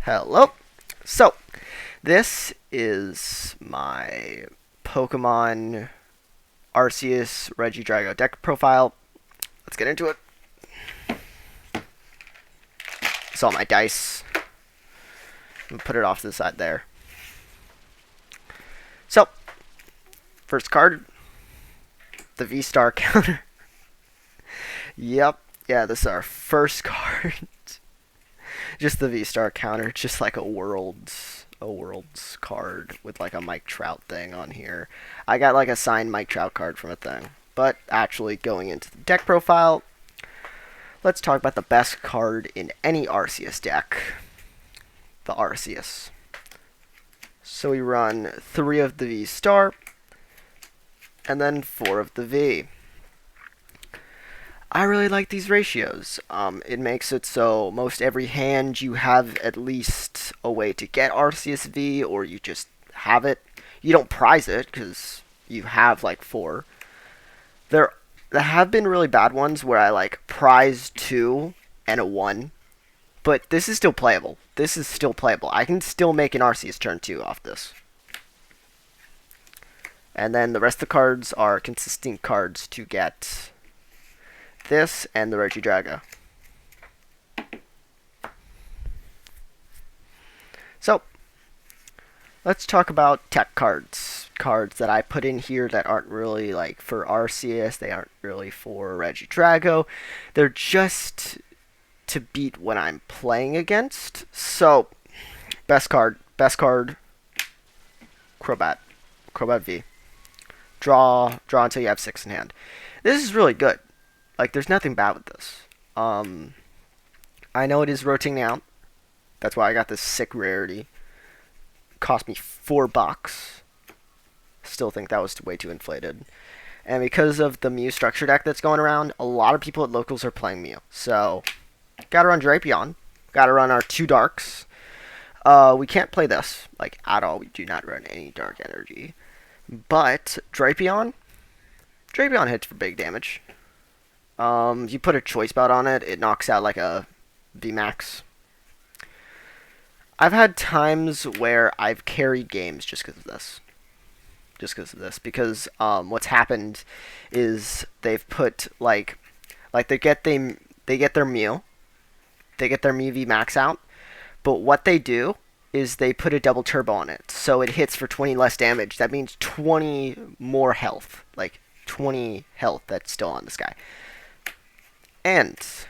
Hello. So, this is my Pokemon Arceus Regidrago deck profile. Let's get into it. It's all my dice. I'm gonna put it off to the side there. So, first card, the V-Star counter. Yep, yeah, this is our first card. Just the V-Star counter, just like a world's card with like a Mike Trout thing on here. I got like a signed Mike Trout card from a thing. But actually going into the deck profile, let's talk about the best card in any Arceus deck. The Arceus. So we run 3 of the V-Star, and then 4 of the V. I really like these ratios. It makes it so most every hand you have at least a way to get Arceus V, or you just have it. You don't prize it, because you have like 4. There have been really bad ones where I like prize 2 and a 1, but this is still playable. This is still playable. I can still make an Arceus turn 2 off this. And then the rest of the cards are consistent cards to get this and the Regidrago. So, let's talk about tech cards. Cards that I put in here that aren't really like for Arceus, they aren't really for Regidrago. They're just to beat what I'm playing against. So, best card, Crobat V. Draw until you have 6 in hand. This is really good. Like, there's nothing bad with this. I know it is rotating out. That's why I got this sick rarity. Cost me $4. Still think that was way too inflated. And because of the Mew structure deck that's going around, a lot of people at locals are playing Mew. So, gotta run Drapion. Gotta run our 2 Darks. We can't play this, like, at all. We do not run any Dark Energy. But, Drapion hits for big damage. You put a choice bout on it, it knocks out like a VMAX. I've had times where I've carried games just because of this. Because what's happened is they've put like they get their Mew, VMAX out, but what they do is they put a double turbo on it, so it hits for 20 less damage. That means 20 more health, like 20 health that's still on this guy. And let's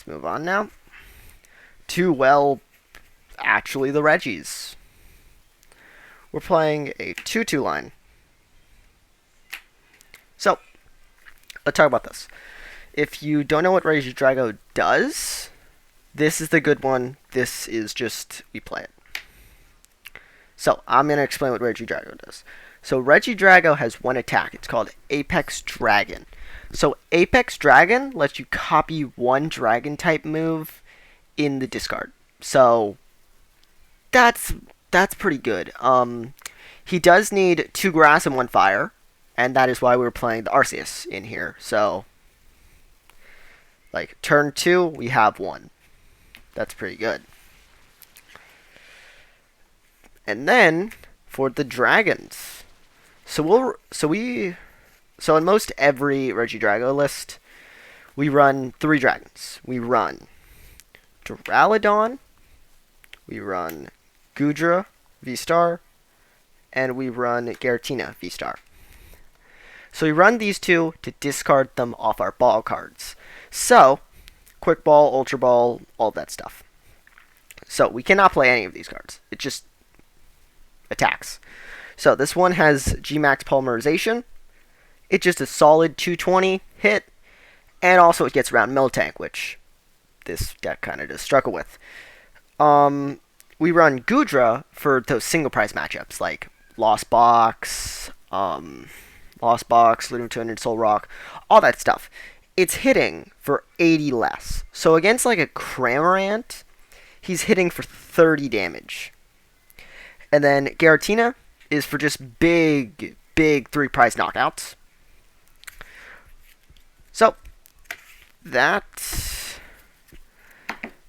move on now to, well, actually the Regis. We're playing a 2-2 line. So, let's talk about this. If you don't know what Regidrago does, this is the good one. This is just, we play it. So, I'm going to explain what Regidrago does. So, Regidrago has one attack. It's called Apex Dragon. So Apex Dragon lets you copy one Dragon type move in the discard. So that's pretty good. He does need 2 grass and 1 fire, and that is why we're playing the Arceus in here. So like turn 2, we have 1. That's pretty good. And then for the dragons, So in most every Regidrago list, we run 3 dragons. We run Duraludon, we run Goodra V-Star, and we run Giratina V-Star. So we run these 2 to discard them off our ball cards. So, Quick Ball, Ultra Ball, all that stuff. So we cannot play any of these cards. It just attacks. So this one has G-Max Polymerization. It's just a solid 220 hit, and also it gets around Miltank, which this deck kind of does struggle with. We run Goodra for those single prize matchups, like Lost Box, Ludenton, and Soul Rock, all that stuff. It's hitting for 80 less. So against like a Cramorant, he's hitting for 30 damage. And then Giratina is for just big 3 prize knockouts. So, that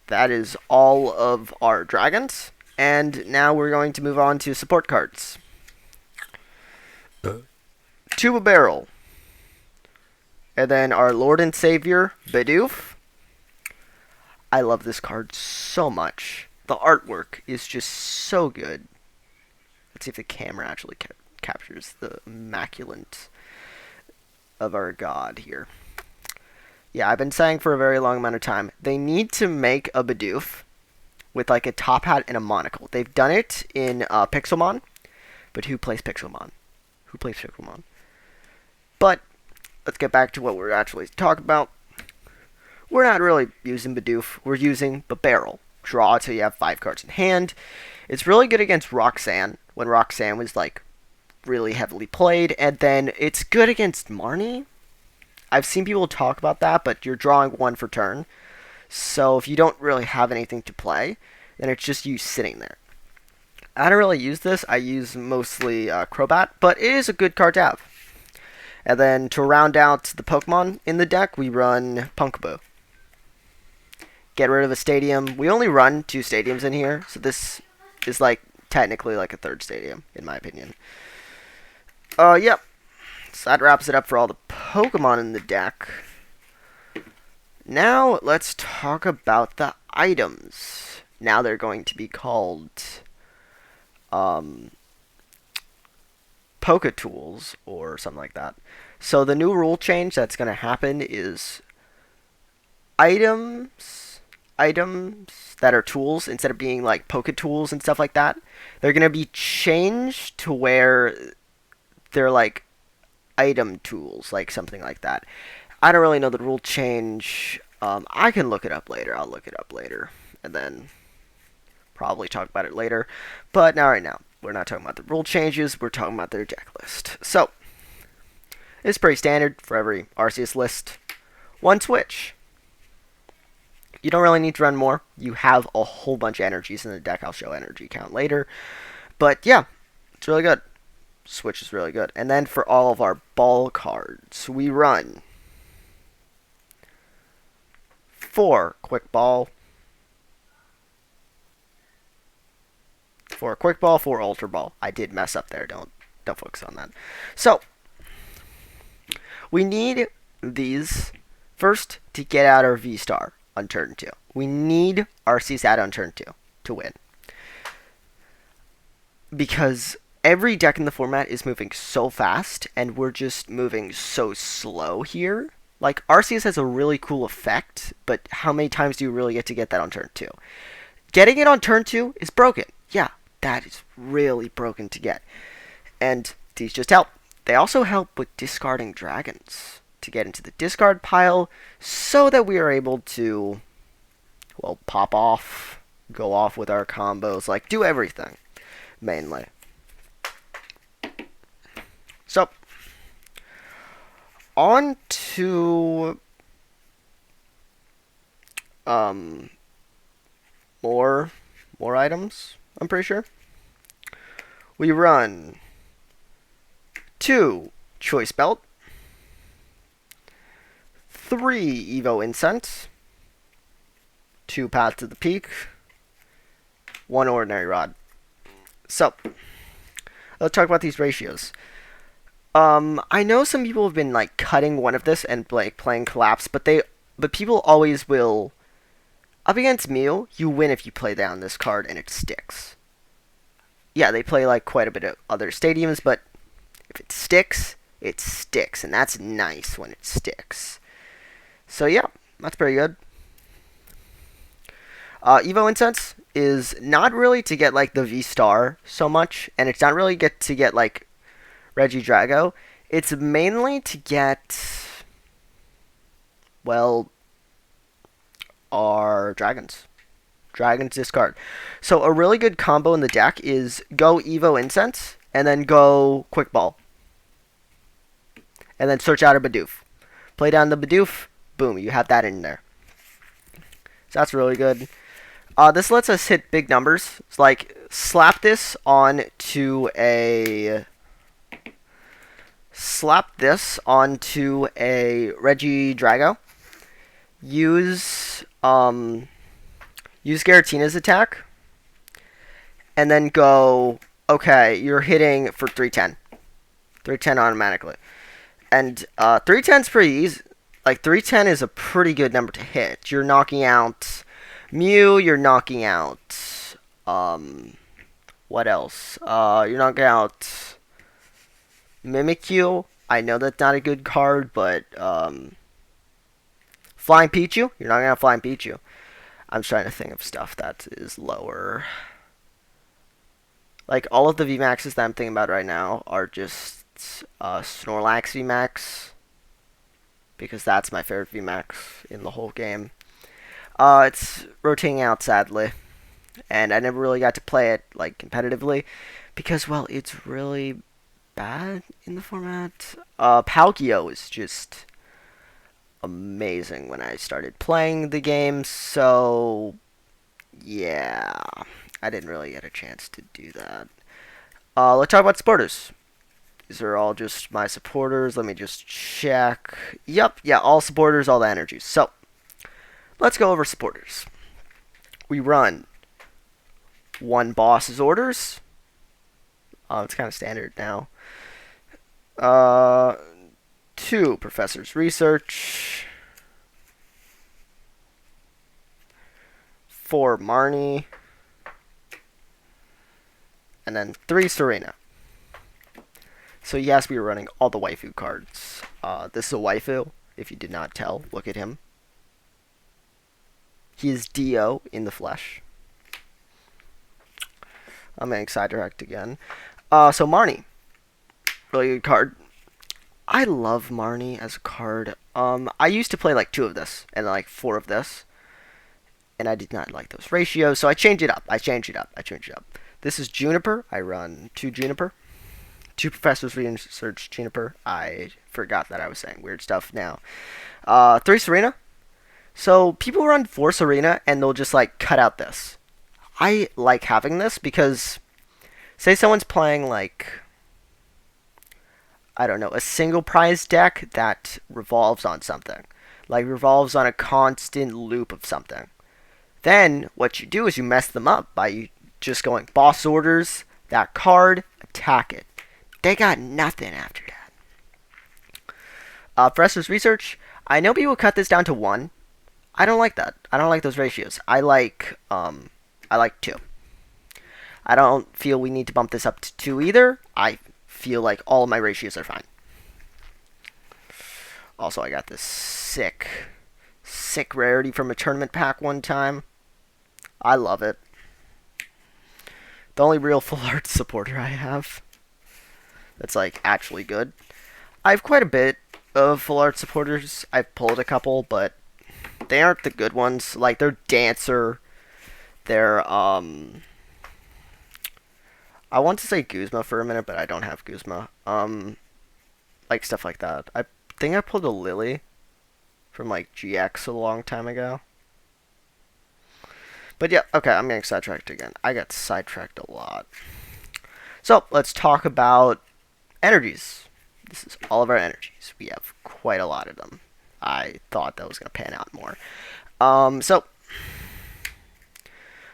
that is all of our dragons. And now we're going to move on to support cards. Tuba Barrel. And then our Lord and Savior, Bidoof. I love this card so much. The artwork is just so good. Let's see if the camera actually captures the immaculate of our god here. Yeah, I've been saying for a very long amount of time, they need to make a Bidoof with like a top hat and a monocle. They've done it in Pixelmon, but who plays Pixelmon? Who plays Pixelmon? But let's get back to what we're actually talking about. We're not really using Bidoof. We're using the Barrel. Draw till you have 5 cards in hand. It's really good against Roxanne, when Roxanne was like really heavily played, and then it's good against Marnie. I've seen people talk about that, but you're drawing 1 for turn. So if you don't really have anything to play, then it's just you sitting there. I don't really use this. I use mostly Crobat, but it is a good card to have. And then to round out the Pokemon in the deck, we run Punkaboo. Get rid of a stadium. We only run 2 stadiums in here, so this is like technically like a 3rd stadium, in my opinion. Yep. So that wraps it up for all the Pokemon in the deck. Now, let's talk about the items. Now they're going to be called Poke Tools or something like that. So the new rule change that's going to happen is items that are tools, instead of being like Poke Tools and stuff like that, they're going to be changed to where they're like item tools, like something like that. I don't really know the rule change. I can look it up later. I'll look it up later and then probably talk about it later. But not right now. We're not talking about the rule changes. We're talking about their deck list. So it's pretty standard for every Arceus list. 1 switch. You don't really need to run more. You have a whole bunch of energies in the deck. I'll show energy count later. But yeah, it's really good. Switch is really good. And then for all of our ball cards, we run 4 Quick Ball, 4 Quick Ball, 4 Ultra Ball. I did mess up there. Don't focus on that. So we need these first to get out our V-Star on turn 2. We need Arceus out on turn 2 to win. Because every deck in the format is moving so fast, and we're just moving so slow here. Like, Arceus has a really cool effect, but how many times do you really get to get that on turn 2? Getting it on turn 2 is broken. Yeah, that is really broken to get. And these just help. They also help with discarding dragons to get into the discard pile so that we are able to, well, pop off, go off with our combos, like, do everything, mainly. So, on to more items, I'm pretty sure. We run 2 Choice Belt, 3 Evo Incense, 2 Path to the Peak, 1 Ordinary Rod. So, let's talk about these ratios. I know some people have been like cutting one of this and like playing Collapse, but people always will. Up against Mew, you win if you play down this card and it sticks. Yeah, they play like quite a bit of other stadiums, but if it sticks, and that's nice when it sticks. So yeah, that's pretty good. Evo Incense is not really to get like the V-Star so much, and it's not really to get like Regidrago. It's mainly to get, well, our dragons. Dragons discard. So a really good combo in the deck is go Evo Incense and then go Quick Ball. And then search out a Bidoof. Play down the Bidoof, boom, you have that in there. So that's really good. This lets us hit big numbers. It's like slap this onto a Regidrago. Use use Giratina's attack, and then go, okay, you're hitting for 310. 310 automatically. And 310's pretty easy. Like, 310 is a pretty good number to hit. You're knocking out Mew, you're knocking out, what else? You're knocking out Mimikyu. I know that's not a good card, but, Flying Pichu, you're knocking out Flying Pichu. I'm trying to think of stuff that is lower. Like, all of the VMAXs that I'm thinking about right now are just Snorlax VMAX, because that's my favorite VMAX in the whole game. It's rotating out, sadly, and I never really got to play it, like, competitively, because, well, it's really bad in the format. Palkia is just amazing when I started playing the game, so yeah, I didn't really get a chance to do that. Let's talk about supporters. These are all just my supporters. Let me just check. Yep, yeah, all supporters, all the energies. So, let's go over supporters. We run 1 boss's orders. It's kind of standard now. 2 professor's research. 4 Marnie. And then 3 Serena. So yes, we were running all the waifu cards. This is a waifu, if you did not tell. Look at him. He is Dio in the flesh. I'm getting sidetracked again. So Marnie. Really good card. I love Marnie as a card. I used to play like 2 of this, and like 4 of this. And I did not like those ratios, so I changed it up. I changed it up. This is Juniper. I run 2 Juniper. 2 Professor's Research Juniper. I forgot that I was saying weird stuff now. 3 Serena. So people run 4 Serena and they'll just like cut out this. I like having this because say someone's playing like, I don't know, a single prize deck that revolves on something. Like revolves on a constant loop of something. Then what you do is you mess them up by just going boss orders, that card, attack it. They got nothing after that. Professor's Research. I know people cut this down to 1. I don't like that. I don't like those ratios. I like 2. I don't feel we need to bump this up to 2 either. I feel like all of my ratios are fine. Also, I got this sick rarity from a tournament pack one time. I love it. The only real full art supporter I have that's like actually good. I have quite a bit of full art supporters. I've pulled a couple, but they aren't the good ones. Like they're Dancer, they're I want to say Guzma for a minute, but I don't have Guzma. Like stuff like that. I think I pulled a Lily from like GX a long time ago. But yeah, okay, I'm getting sidetracked again. I got sidetracked a lot. So, let's talk about energies. This is all of our energies. We have quite a lot of them. I thought that was going to pan out more. So,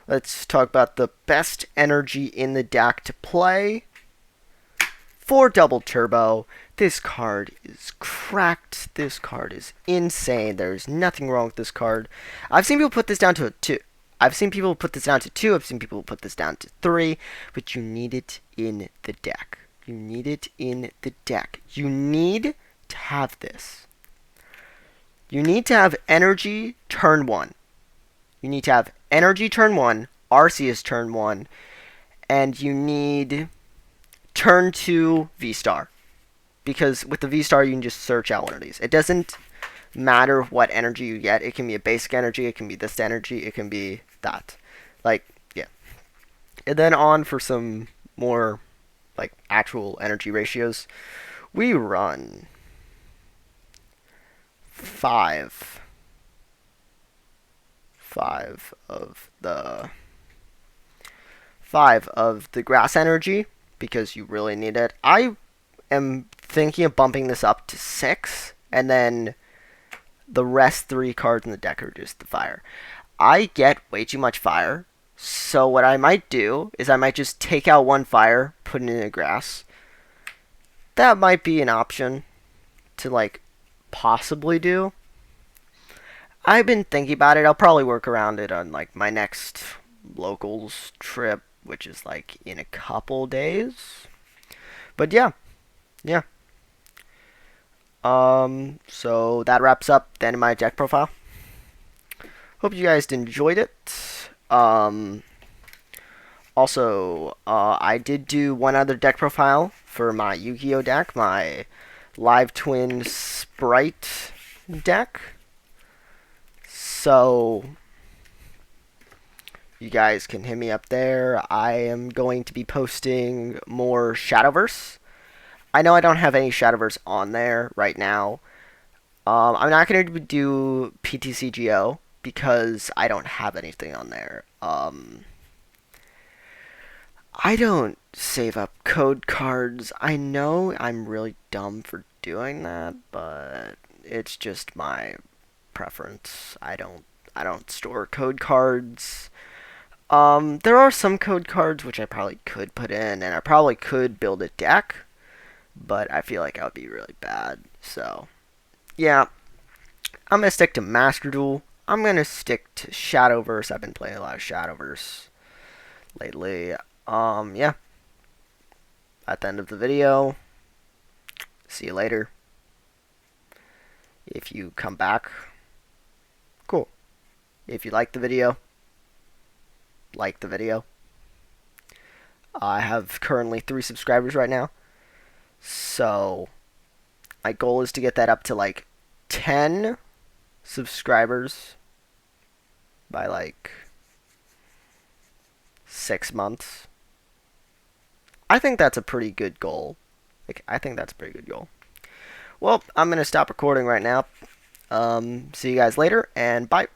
let's talk about the best energy in the deck to play. For Double Turbo, this card is cracked. This card is insane. There's nothing wrong with this card. I've seen people put this down to a 2. I've seen people put this down to 2. I've seen people put this down to 3. But you need it in the deck. You need it in the deck. You need to have this. You need to have energy turn 1. You need to have energy turn 1, Arceus turn 1, and you need turn 2 V-Star. Because with the V-Star, you can just search out one of these. It doesn't matter what energy you get. It can be a basic energy, it can be this energy, it can be that. Like, yeah. And then on for some more, like, actual energy ratios. We run 5 of the grass energy, because you really need it. I am thinking of bumping this up to 6, and then the rest 3 cards in the deck are just the fire. I get way too much fire. So what I might do is I might just take out one fire, put it in the grass. That might be an option to like possibly do. I've been thinking about it. I'll probably work around it on like my next locals trip, which is like in a couple days. But yeah, yeah. So that wraps up then my deck profile. Hope you guys enjoyed it. Also, I did do one other deck profile for my Yu-Gi-Oh deck, my Live Twin Sprite deck. So, you guys can hit me up there. I am going to be posting more Shadowverse. I know I don't have any Shadowverse on there right now. I'm not going to do PTCGO because I don't have anything on there. I don't save up code cards. I know I'm really dumb for doing that, but it's just my preference. I don't store code cards. There are some code cards which I probably could put in, and I probably could build a deck, but I feel like I would be really bad. So, yeah, I'm gonna stick to Master Duel. I'm gonna stick to Shadowverse. I've been playing a lot of Shadowverse lately. Yeah. At the end of the video. See you later. If you come back, cool. If you like the video, like the video. I have currently 3 subscribers right now. So, my goal is to get that up to like 10 subscribers by like 6 months. I think that's a pretty good goal. I think that's a pretty good goal. Well, I'm going to stop recording right now. See you guys later, and bye.